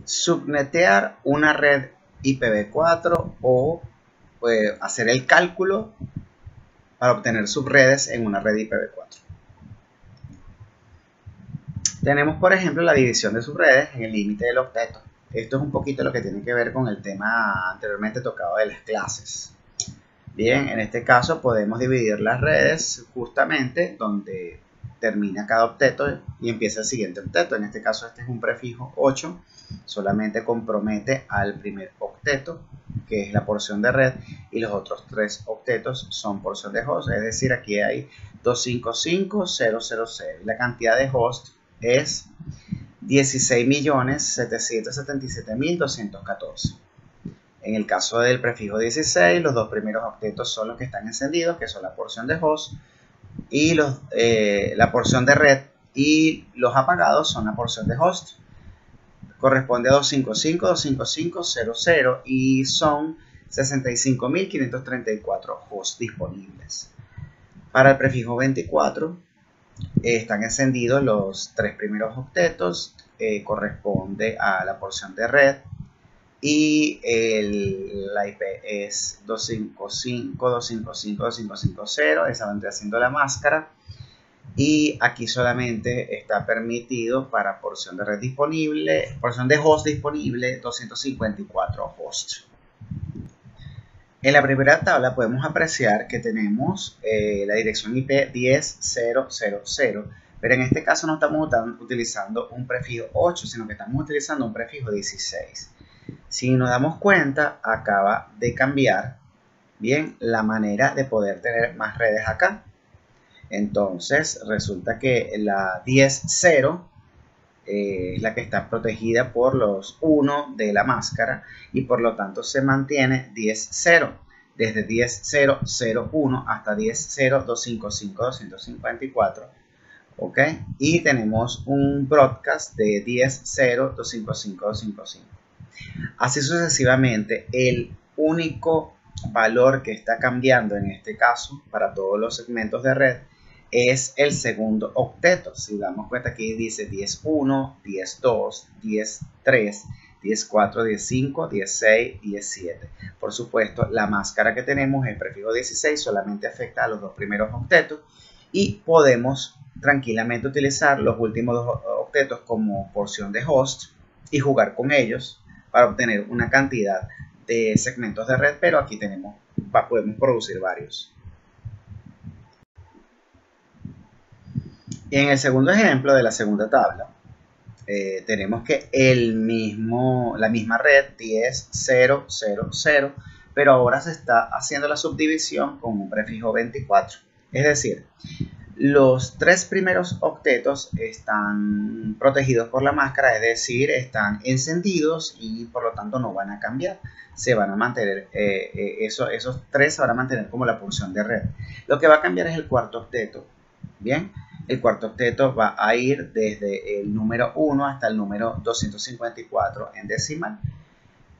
subnetear una red IPv4 o hacer el cálculo para obtener subredes en una red IPv4. Tenemos, por ejemplo, la división de subredes en el límite del octeto. Esto es un poquito lo que tiene que ver con el tema anteriormente tocado de las clases. Bien, en este caso podemos dividir las redes justamente donde termina cada octeto y empieza el siguiente octeto. En este caso este es un prefijo 8, solamente compromete al primer octeto, que es la porción de red, y los otros 3 octetos son porción de host, es decir, aquí hay 255.000 y la cantidad de host es 16.777.214. En el caso del prefijo 16, los dos primeros octetos son los que están encendidos, que son la porción de host y la porción de red, y los apagados son la porción de host. Corresponde a 255.255.00 y son 65.534 hosts disponibles. Para el prefijo 24 están encendidos los 3 primeros octetos, corresponde a la porción de red, y la IP es 255.255.255.0, esa vendría siendo la máscara, y aquí solamente está permitido para porción de red disponible, porción de host disponible, 254 hosts. En la primera tabla podemos apreciar que tenemos la dirección IP 10.0.0.0, pero en este caso no estamos utilizando un prefijo 8, sino que estamos utilizando un prefijo 16. Si nos damos cuenta, acaba de cambiar bien la manera de poder tener más redes acá. Entonces resulta que la 10.0 es la que está protegida por los 1 de la máscara y por lo tanto se mantiene 10.0, desde 10.0.0.1 hasta 10.0.255.254, ¿ok? Y tenemos un broadcast de 10.0.255.255. Así sucesivamente. El único valor que está cambiando en este caso para todos los segmentos de red es el segundo octeto. Si damos cuenta, aquí dice 10.1, 10.2, 10.3, 10.4, 10.5, 10.6, 10.7. Por supuesto, la máscara que tenemos, el prefijo 16, solamente afecta a los 2 primeros octetos y podemos tranquilamente utilizar los últimos 2 octetos como porción de host y jugar con ellos para obtener una cantidad de segmentos de red, pero aquí podemos producir varios. Y en el segundo ejemplo de la segunda tabla, tenemos que la misma red 10.0.0.0, pero ahora se está haciendo la subdivisión con un prefijo 24. Es decir, los 3 primeros octetos están protegidos por la máscara, es decir, están encendidos y por lo tanto no van a cambiar. Se van a mantener, esos 3 se van a mantener como la porción de red. Lo que va a cambiar es el cuarto octeto. Bien, el cuarto octeto va a ir desde el número 1 hasta el número 254 en decimal.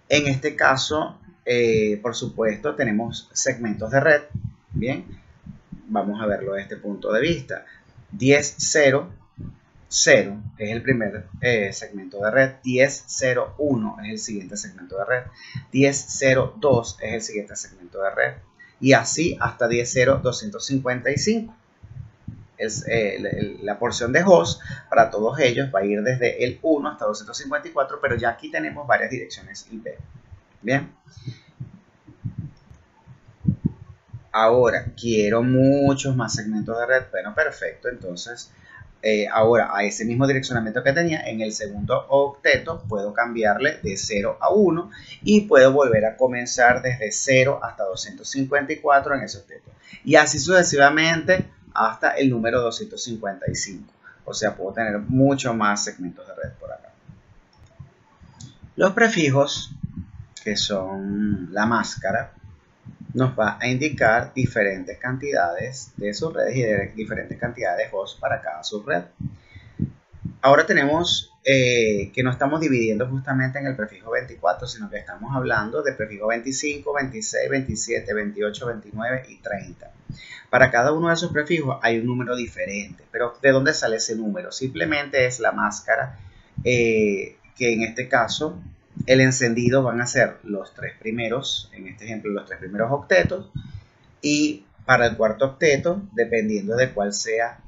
En este caso, por supuesto, tenemos segmentos de red. Bien. Vamos a verlo desde este punto de vista. 10.0.0 es el primer segmento de red, 10.0.1 es el siguiente segmento de red, 10.0.2 es el siguiente segmento de red, y así hasta 10.0.255. La porción de host para todos ellos va a ir desde el 1 hasta 254, pero ya aquí tenemos varias direcciones IP. Bien. Ahora, quiero muchos más segmentos de red. Bueno, perfecto. Entonces, ahora a ese mismo direccionamiento que tenía, en el segundo octeto puedo cambiarle de 0 a 1 y puedo volver a comenzar desde 0 hasta 254 en ese octeto. Y así sucesivamente hasta el número 255. O sea, puedo tener mucho más segmentos de red por acá. Los prefijos, que son la máscara, nos va a indicar diferentes cantidades de subredes y diferentes cantidades de hosts para cada subred. Ahora tenemos que no estamos dividiendo justamente en el prefijo 24, sino que estamos hablando de prefijo 25, 26, 27, 28, 29 y 30. Para cada uno de esos prefijos hay un número diferente, pero ¿de dónde sale ese número? Simplemente es la máscara que en este caso el encendido van a ser los tres primeros, en este ejemplo los tres primeros octetos, y para el cuarto octeto, dependiendo de cuál sea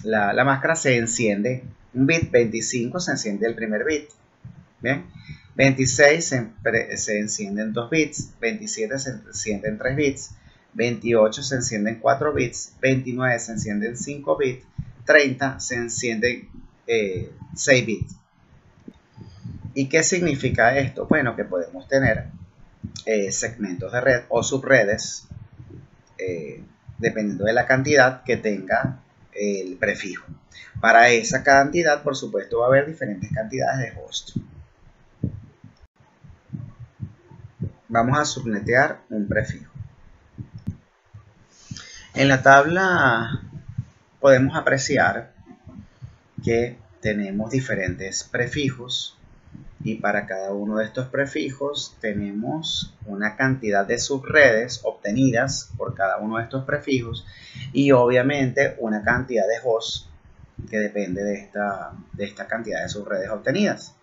la máscara, se enciende un bit. 25 se enciende el primer bit, ¿bien? 26 se encienden 2 bits, 27 se encienden 3 bits, 28 se encienden 4 bits, 29 se encienden 5 bits, 30 se encienden 6 bits. ¿Y qué significa esto? Bueno, que podemos tener segmentos de red o subredes dependiendo de la cantidad que tenga el prefijo. Para esa cantidad, por supuesto, va a haber diferentes cantidades de host. Vamos a subnetear un prefijo. En la tabla podemos apreciar que tenemos diferentes prefijos y para cada uno de estos prefijos tenemos una cantidad de subredes obtenidas por cada uno de estos prefijos y obviamente una cantidad de hosts que depende de esta cantidad de subredes obtenidas.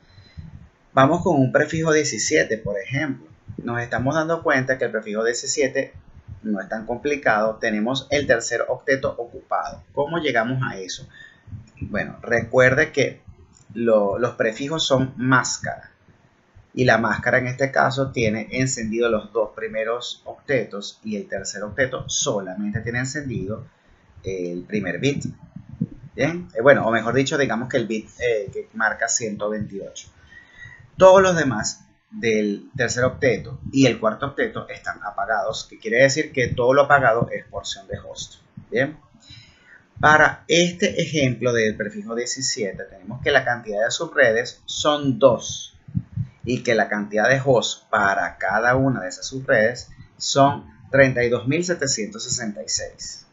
Vamos con un prefijo 17, por ejemplo. Nos estamos dando cuenta que el prefijo 17 no es tan complicado. Tenemos el tercer octeto ocupado. ¿Cómo llegamos a eso? Bueno, recuerde que los prefijos son máscara y la máscara en este caso tiene encendido los dos primeros octetos y el tercer octeto solamente tiene encendido el primer bit. Bien, bueno, o mejor dicho, digamos que el bit que marca 128. Todos los demás del tercer octeto y el cuarto octeto están apagados, que quiere decir que todo lo apagado es porción de host. Bien. Para este ejemplo del prefijo 17 tenemos que la cantidad de subredes son 2 y que la cantidad de hosts para cada una de esas subredes son 32.766.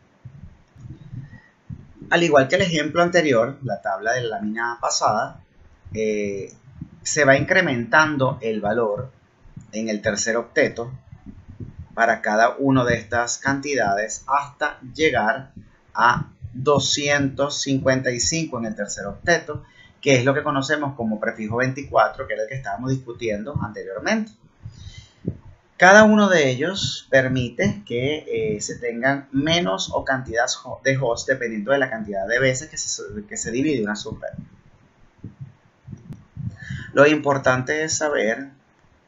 Al igual que el ejemplo anterior, la tabla de la lámina pasada, se va incrementando el valor en el tercer octeto para cada una de estas cantidades hasta llegar a 255 en el tercer octeto, que es lo que conocemos como prefijo 24, que era el que estábamos discutiendo anteriormente. Cada uno de ellos permite que se tengan menos o cantidad de hosts dependiendo de la cantidad de veces que se divide una subred. Lo importante es saber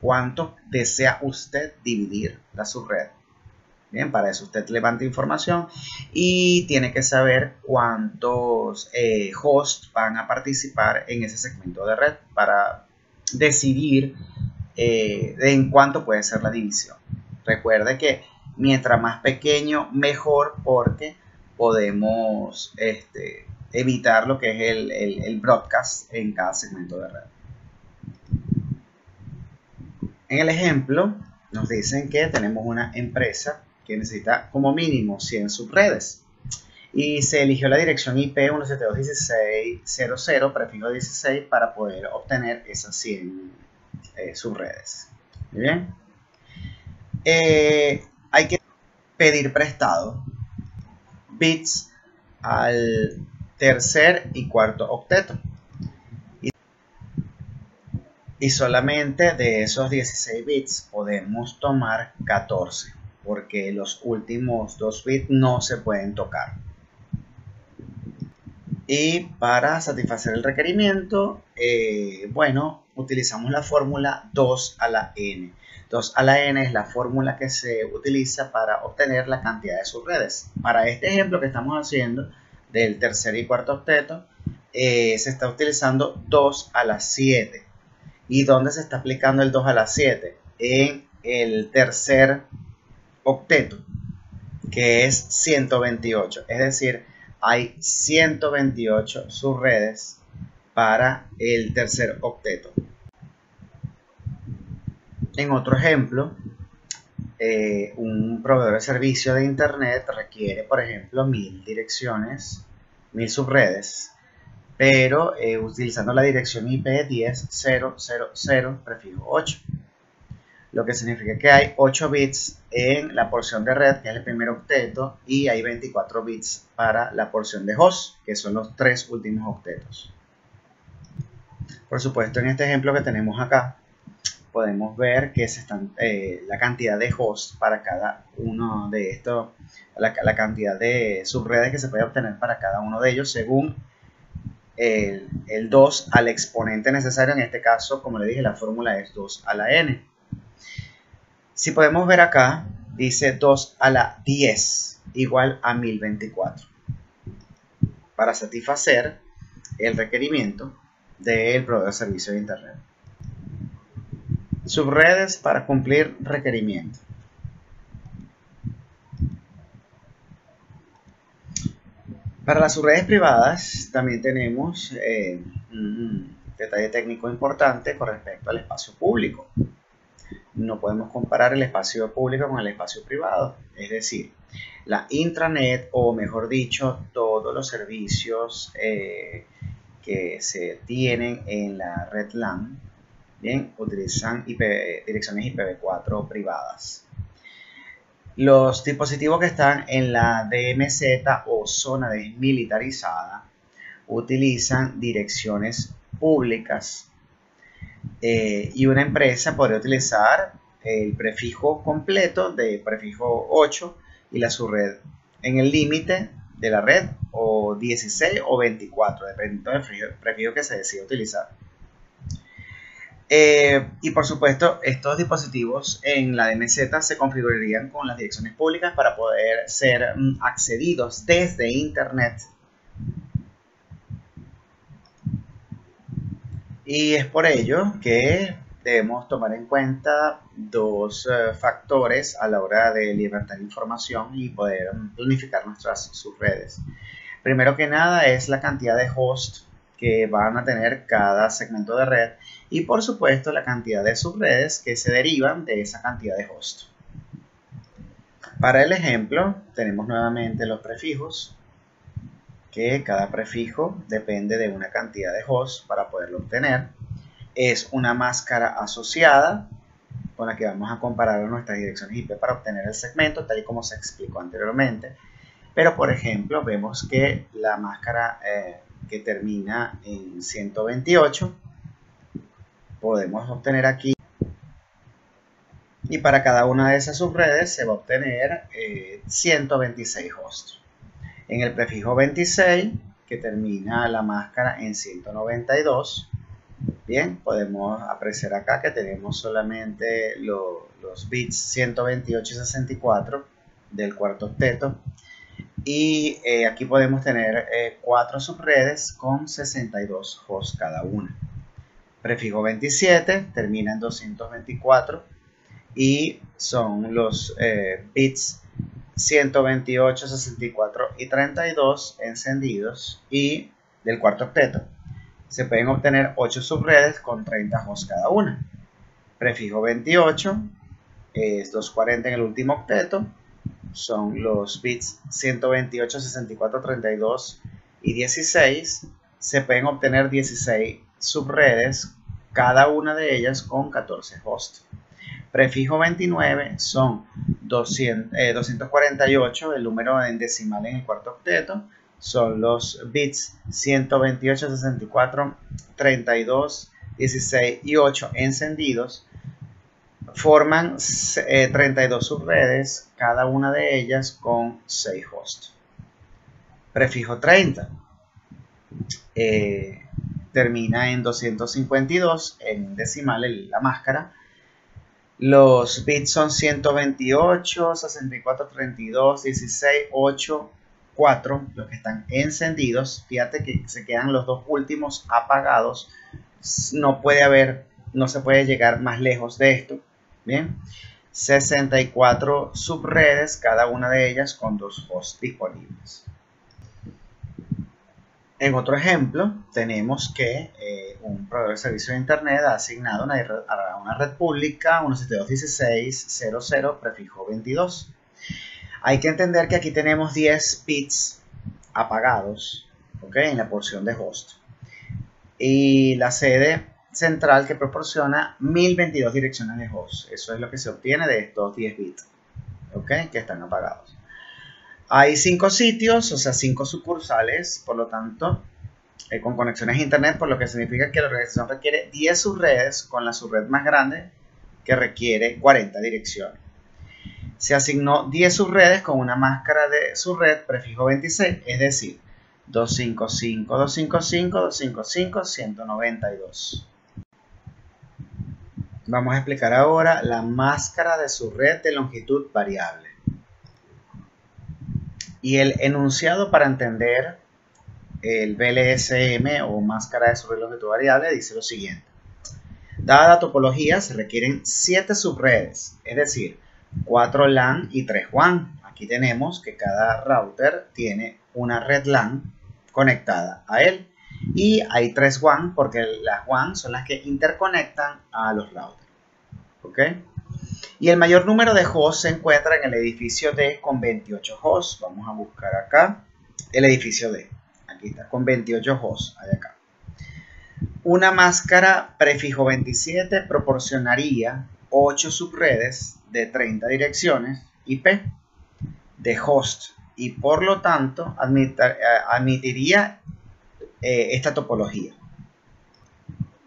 cuánto desea usted dividir la subred. Bien, para eso usted levanta información y tiene que saber cuántos hosts van a participar en ese segmento de red para decidir en cuánto puede ser la división. Recuerde que mientras más pequeño mejor, porque podemos evitar lo que es el broadcast en cada segmento de red. En el ejemplo nos dicen que tenemos una empresa que necesita como mínimo 100 subredes y se eligió la dirección IP 172.16.00 prefijo 16 para poder obtener esas 100 subredes. Muy bien. Hay que pedir prestado bits al tercer y cuarto octeto y solamente de esos 16 bits podemos tomar 14 porque los últimos 2 bits no se pueden tocar. Y para satisfacer el requerimiento, bueno, utilizamos la fórmula 2 a la n. 2 a la n es la fórmula que se utiliza para obtener la cantidad de subredes. Para este ejemplo que estamos haciendo del tercer y cuarto octeto, se está utilizando 2 a la 7. ¿Y dónde se está aplicando el 2 a la 7? En el tercer octeto, que es 128. Es decir, hay 128 subredes para el tercer octeto. En otro ejemplo, un proveedor de servicio de internet requiere, por ejemplo, 1000 direcciones, 1000 subredes, pero utilizando la dirección IP 10.0.0.0 prefijo 8. Lo que significa que hay 8 bits en la porción de red, que es el primer octeto, y hay 24 bits para la porción de host, que son los 3 últimos octetos. Por supuesto, en este ejemplo que tenemos acá, podemos ver que la cantidad de hosts para cada uno de estos, la cantidad de subredes que se puede obtener para cada uno de ellos según el 2 al exponente necesario. En este caso, como le dije, la fórmula es 2 a la n. Si podemos ver acá, dice 2 a la 10 igual a 1024. Para satisfacer el requerimiento del proveedor de servicio de Internet. Subredes para cumplir requerimiento. Para las subredes privadas también tenemos un detalle técnico importante con respecto al espacio público. No podemos comparar el espacio público con el espacio privado. Es decir, la intranet, o mejor dicho, todos los servicios que se tienen en la red LAN, bien, utilizan direcciones IPv4 privadas. Los dispositivos que están en la DMZ o zona desmilitarizada utilizan direcciones públicas y una empresa podría utilizar el prefijo completo de prefijo 8 y la subred en el límite de la red, o 16 o 24, dependiendo del prefijo que se decida utilizar. Y por supuesto, estos dispositivos en la DMZ se configurarían con las direcciones públicas para poder ser accedidos desde Internet. Y es por ello que debemos tomar en cuenta dos factores a la hora de liberar información y poder planificar nuestras subredes. Primero que nada es la cantidad de hosts que van a tener cada segmento de red y por supuesto la cantidad de subredes que se derivan de esa cantidad de hosts. Para el ejemplo tenemos nuevamente los prefijos, que cada prefijo depende de una cantidad de hosts para poderlo obtener. Es una máscara asociada con la que vamos a comparar nuestras direcciones IP para obtener el segmento, tal y como se explicó anteriormente. Pero por ejemplo vemos que la máscara que termina en 128 podemos obtener aquí, y para cada una de esas subredes se va a obtener 126 hosts. En el prefijo 26, que termina la máscara en 192, bien, podemos apreciar acá que tenemos solamente los bits 128 y 64 del cuarto octeto. Y aquí podemos tener 4 subredes con 62 hosts cada una. Prefijo 27 termina en 224 y son los bits 128, 64 y 32 encendidos, y del cuarto octeto se pueden obtener 8 subredes con 30 hosts cada una. Prefijo 28 es 240 en el último octeto, son los bits 128, 64, 32 y 16. Se pueden obtener 16 subredes, cada una de ellas con 14 hosts. Prefijo 29 son 248, el número en decimal en el cuarto octeto, son los bits 128, 64, 32, 16 y 8 encendidos. Forman 32 subredes, cada una de ellas con 6 hosts. Prefijo 30 termina en 252 en decimal la máscara. Los bits son 128, 64, 32, 16, 8, 4, los que están encendidos. Fíjate que se quedan los dos últimos apagados. No se puede llegar más lejos de esto. Bien, 64 subredes, cada una de ellas con 2 hosts disponibles. En otro ejemplo, tenemos que un proveedor de servicio de Internet ha asignado a una red pública 172.16.00 prefijo 22. Hay que entender que aquí tenemos 10 bits apagados, ¿okay?, en la porción de host. Y la sede central que proporciona 1022 direcciones de host. Eso es lo que se obtiene de estos 10 bits, ¿okay?, que están apagados. Hay 5 sitios, o sea, 5 sucursales, por lo tanto, con conexiones a internet, por lo que significa que la organización requiere 10 subredes con la subred más grande que requiere 40 direcciones. Se asignó 10 subredes con una máscara de subred prefijo 26, es decir, 255, 255, 255, 192. Vamos a explicar ahora la máscara de subred de longitud variable. Y el enunciado para entender el VLSM o máscara de subred de longitud variable dice lo siguiente. Dada la topología, se requieren 7 subredes, es decir, 4 LAN y 3 WAN. Aquí tenemos que cada router tiene una red LAN conectada a él. Y hay 3 WAN porque las WAN son las que interconectan a los routers. ¿Ok? Y el mayor número de hosts se encuentra en el edificio D con 28 hosts. Vamos a buscar acá el edificio D. Aquí está, con 28 hosts. Hay acá. Una máscara prefijo 27 proporcionaría 8 subredes de 30 direcciones IP de host y por lo tanto admitiría esta topología.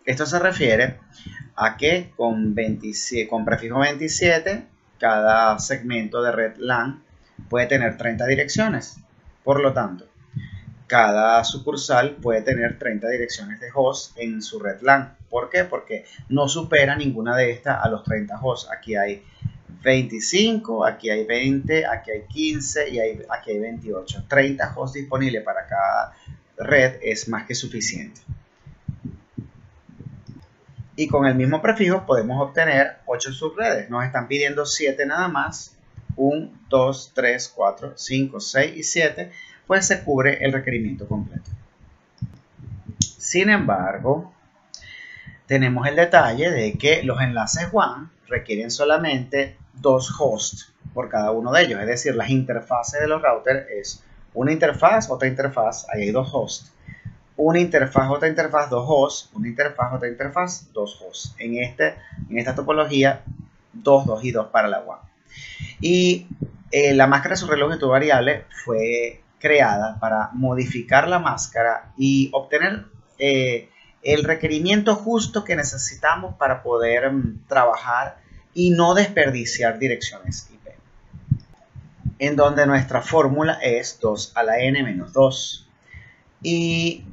Esto se refiere a que con prefijo 27 cada segmento de red LAN puede tener 30 direcciones. Por lo tanto, cada sucursal puede tener 30 direcciones de host en su red LAN. ¿Por qué? Porque no supera ninguna de estas a los 30 hosts. Aquí hay 25, aquí hay 20, aquí hay 15 y aquí hay 28. 30 hosts disponibles para cada red es más que suficiente. Y con el mismo prefijo podemos obtener 8 subredes. Nos están pidiendo 7 nada más. 1, 2, 3, 4, 5, 6 y 7. Pues se cubre el requerimiento completo. Sin embargo, tenemos el detalle de que los enlaces WAN requieren solamente 2 hosts por cada uno de ellos. Es decir, las interfaces de los routers es una interfaz, otra interfaz, ahí hay 2 hosts. Una interfaz, otra interfaz, 2 hosts. Una interfaz, otra interfaz, 2 hosts. En esta topología, 2, 2 y 2 para la WAN. Y la máscara de subred de longitud variable fue creada para modificar la máscara y obtener el requerimiento justo que necesitamos para poder trabajar y no desperdiciar direcciones IP. En donde nuestra fórmula es 2 a la n menos 2 y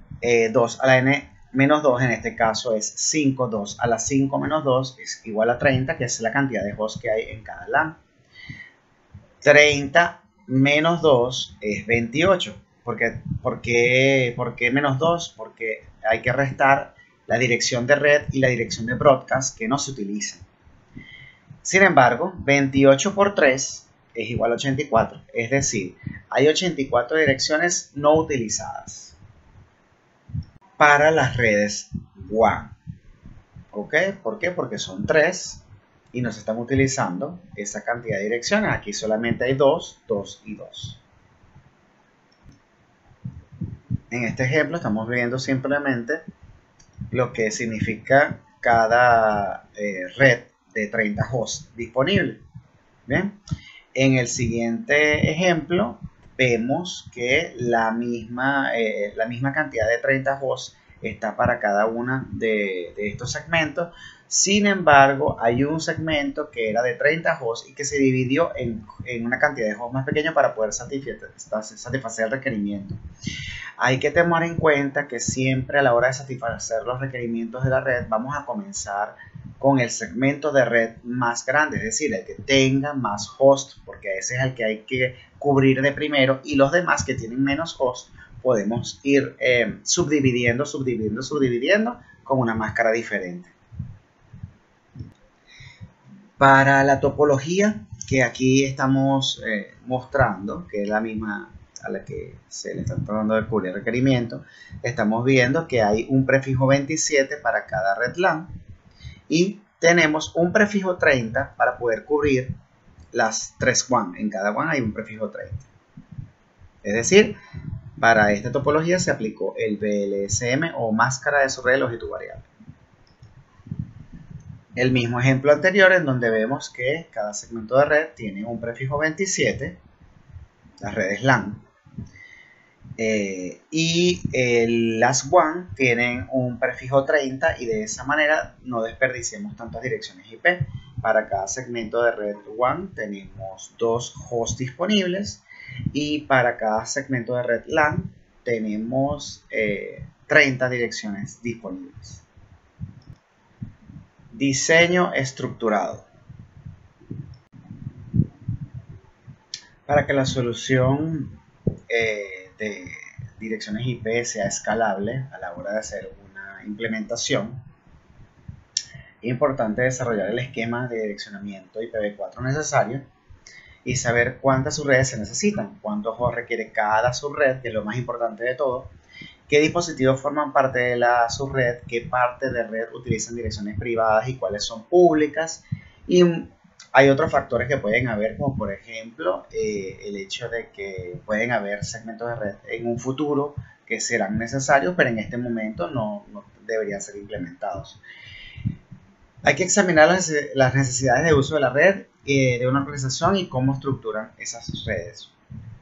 2 a la n menos 2 en este caso es 5, 2 a la 5 menos 2 es igual a 30, que es la cantidad de hosts que hay en cada LAN. 30 menos 2 es 28. ¿Por qué menos 2? Porque hay que restar la dirección de red y la dirección de broadcast que no se utilizan. Sin embargo, 28 por 3 es igual a 84. Es decir, hay 84 direcciones no utilizadas para las redes WAN. ¿Ok? ¿Por qué? Porque son 3 y nos están utilizando esa cantidad de direcciones. Aquí solamente hay 2, 2 y 2. En este ejemplo estamos viendo simplemente lo que significa cada red de 30 hosts disponible. Bien, en el siguiente ejemplo vemos que la misma cantidad de 30 hosts está para cada uno de estos segmentos. Sin embargo, hay un segmento que era de 30 hosts y que se dividió en una cantidad de hosts más pequeña para poder satisfacer el requerimiento. Hay que tener en cuenta que siempre a la hora de satisfacer los requerimientos de la red vamos a comenzar con el segmento de red más grande, es decir, el que tenga más hosts, porque ese es el que hay que cubrir de primero, y los demás que tienen menos hosts podemos ir subdividiendo con una máscara diferente. Para la topología que aquí estamos mostrando, que es la misma a la que se le está tratando de cubrir el requerimiento, estamos viendo que hay un prefijo 27 para cada red LAN y tenemos un prefijo 30 para poder cubrir las 3 WAN. En cada WAN hay un prefijo 30. Es decir, para esta topología se aplicó el VLSM o máscara de subred de longitud variable. El mismo ejemplo anterior en donde vemos que cada segmento de red tiene un prefijo 27, las redes LAN, las WAN tienen un prefijo 30 y de esa manera no desperdiciemos tantas direcciones IP. Para cada segmento de red WAN tenemos 2 hosts disponibles y para cada segmento de red LAN tenemos 30 direcciones disponibles. Diseño estructurado. Para que la solución de direcciones IP sea escalable a la hora de hacer una implementación, es importante desarrollar el esquema de direccionamiento IPv4 necesario y saber cuántas subredes se necesitan, cuántos hosts requiere cada subred, que es lo más importante de todo, qué dispositivos forman parte de la subred, qué parte de red utilizan direcciones privadas y cuáles son públicas. Y hay otros factores que pueden haber, como por ejemplo el hecho de que pueden haber segmentos de red en un futuro que serán necesarios, pero en este momento no deberían ser implementados. Hay que examinar las necesidades de uso de la red de una organización y cómo estructuran esas redes.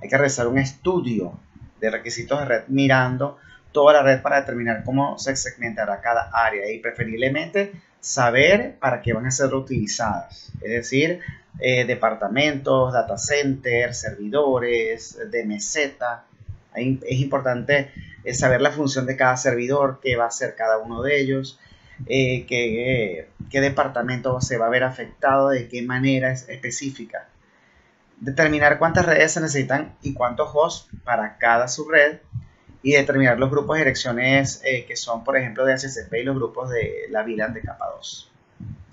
Hay que realizar un estudio de requisitos de red mirando toda la red para determinar cómo se segmentará cada área y preferiblemente saber para qué van a ser utilizadas, es decir, departamentos, data centers, servidores, DMZ. Es importante saber la función de cada servidor, qué va a hacer cada uno de ellos, qué departamento se va a ver afectado, de qué manera específica. Determinar cuántas redes se necesitan y cuántos hosts para cada subred y determinar los grupos de direcciones que son, por ejemplo, de HCP y los grupos de la VLAN de capa 2.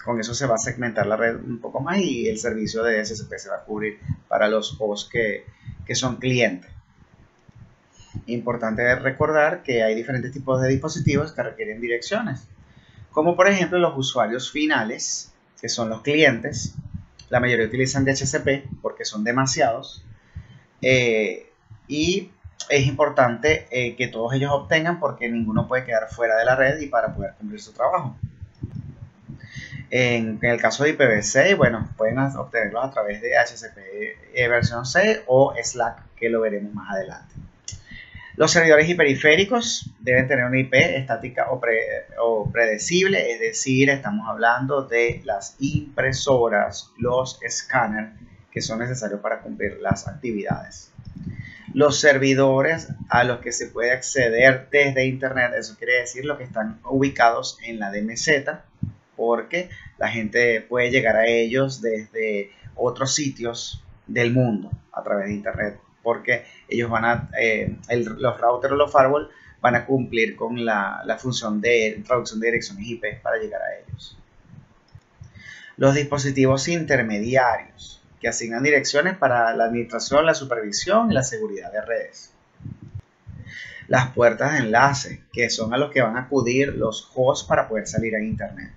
Con eso se va a segmentar la red un poco más y el servicio de HCP se va a cubrir para los hosts que son clientes. Importante recordar que hay diferentes tipos de dispositivos que requieren direcciones, como por ejemplo los usuarios finales, que son los clientes. La mayoría utilizan DHCP porque son demasiados y es importante que todos ellos obtengan porque ninguno puede quedar fuera de la red y para poder cumplir su trabajo. En el caso de IPv6, bueno, pueden obtenerlos a través de HCP versión 6 o Slack, que lo veremos más adelante. Los servidores y periféricos deben tener una IP estática o predecible, es decir, estamos hablando de las impresoras, los escáneres que son necesarios para cumplir las actividades. Los servidores a los que se puede acceder desde internet, eso quiere decir los que están ubicados en la DMZ, porque la gente puede llegar a ellos desde otros sitios del mundo a través de internet, porque ellos van a, los routers o los firewall van a cumplir con la función de traducción de direcciones IP para llegar a ellos. Los dispositivos intermediarios que asignan direcciones para la administración, la supervisión y la seguridad de redes. Las puertas de enlace, que son a los que van a acudir los hosts para poder salir a internet.